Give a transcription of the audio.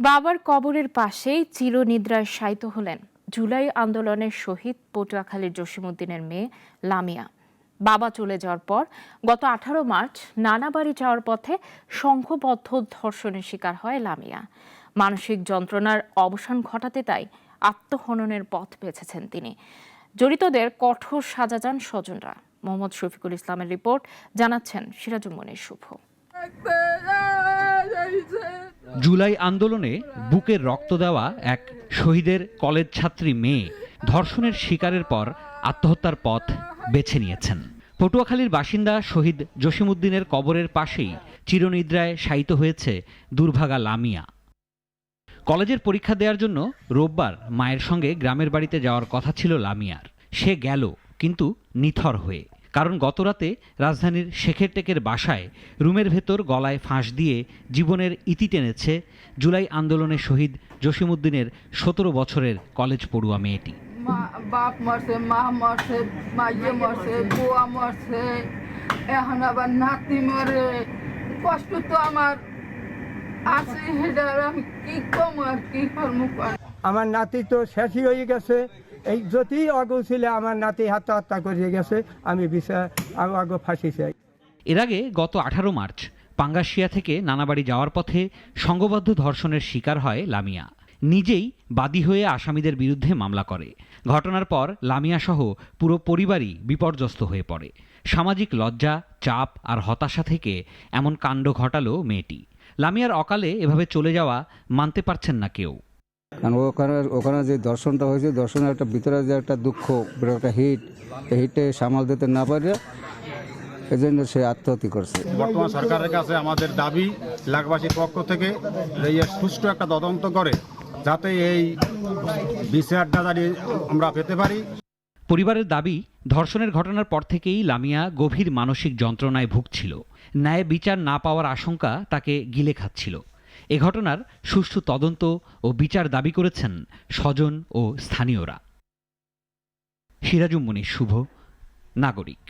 বাবার কবরের পাশেই চিরনিদ্রায় শায়িত হলেন জুলাই আন্দোলনের শহীদ পটুয়াখালীর জসিমউদ্দিনের মেয়ে লামিয়া। বাবা চলে যাওয়ার পর গত 18 মার্চ নানাবাড়ি যাওয়ার পথে সংঘবদ্ধ ধর্ষণের শিকার হয় লামিয়া। মানসিক যন্ত্রণার অবসান ঘটাতে তাই আত্মহননের পথ বেছেছেন তিনি। জড়িতদের কঠোর সাজা চান স্বজনরা। মোহাম্মদ শফিকুল ইসলামের রিপোর্ট, জানাচ্ছেন সিরাজুল মনির শুভ। জুলাই আন্দোলনে বুকের রক্ত দেওয়া এক শহীদের কলেজ ছাত্রী মেয়ে ধর্ষণের শিকারের পর আত্মহত্যার পথ বেছে নিয়েছেন। পটুয়াখালীর বাসিন্দা শহীদ জসিমউদ্দিনের কবরের পাশেই চিরনিদ্রায় শায়িত হয়েছে দুর্ভাগা লামিয়া। কলেজের পরীক্ষা দেওয়ার জন্য রোববার মায়ের সঙ্গে গ্রামের বাড়িতে যাওয়ার কথা ছিল লামিয়ার। সে গেল, কিন্তু নিথর হয়ে। কারণ গতরাতে রাজধানীর শেখেরটেকের বাসায় রুমের ভেতর গলায় ফাঁস দিয়ে জীবনের ইতি টেনেছে জুলাই আন্দোলনে শহীদ জসিমউদ্দিনের 17 বছরের কলেজ পড়ুয়া মেয়েটি। বাপ মরছে, মা মরছে, মাইয়ে মরছে, বুয়া মরছে, এখন আবার নাতি মরে। কষ্ট তো আমার আছে, আমি কি কম আর কি করবো। আমার নাতি তো শেষই হয়ে গেছে। এই যদি অগৌ ছিল আমার নাতি হত্যা করে গেছে, আমি আগে ফাঁসি চাই। এর আগে গত 18 মার্চ পাঙ্গাশিয়া থেকে নানাবাড়ি যাওয়ার পথে সংঘবদ্ধ ধর্ষণের শিকার হয় লামিয়া। নিজেই বাদী হয়ে আসামিদের বিরুদ্ধে মামলা করে। ঘটনার পর লামিয়া সহ পুরো পরিবারই বিপর্যস্ত হয়ে পড়ে। সামাজিক লজ্জা, চাপ আর হতাশা থেকে এমন কাণ্ড ঘটালো মেয়েটি। লামিয়ার অকালে এভাবে চলে যাওয়া মানতে পারছেন না কেউ। কারণ ওখানে যে দর্শনটা হয়েছে, দর্শনের একটা ভিতরে যে একটা দুঃখ, একটা হিটে সামাল দিতে না পারে, এই জন্য সে আত্মহত্যা করছে। বর্তমান সরকারের কাছে আমাদের দাবি, এলাকাবাসীর পক্ষ থেকে সুষ্ঠু একটা তদন্ত করে যাতে এই বিচারটা আমরা পেতে পারি। পরিবারের দাবি, ধর্ষণের ঘটনার পর থেকেই লামিয়া গভীর মানসিক যন্ত্রণায় ভুগছিল। ন্যায় বিচার না পাওয়ার আশঙ্কা তাকে গিলে খাচ্ছিল। এ ঘটনার সুষ্ঠু তদন্ত ও বিচার দাবি করেছেন স্বজন ও স্থানীয়রা। সিরাজুল মনির শুভ, নাগরিক।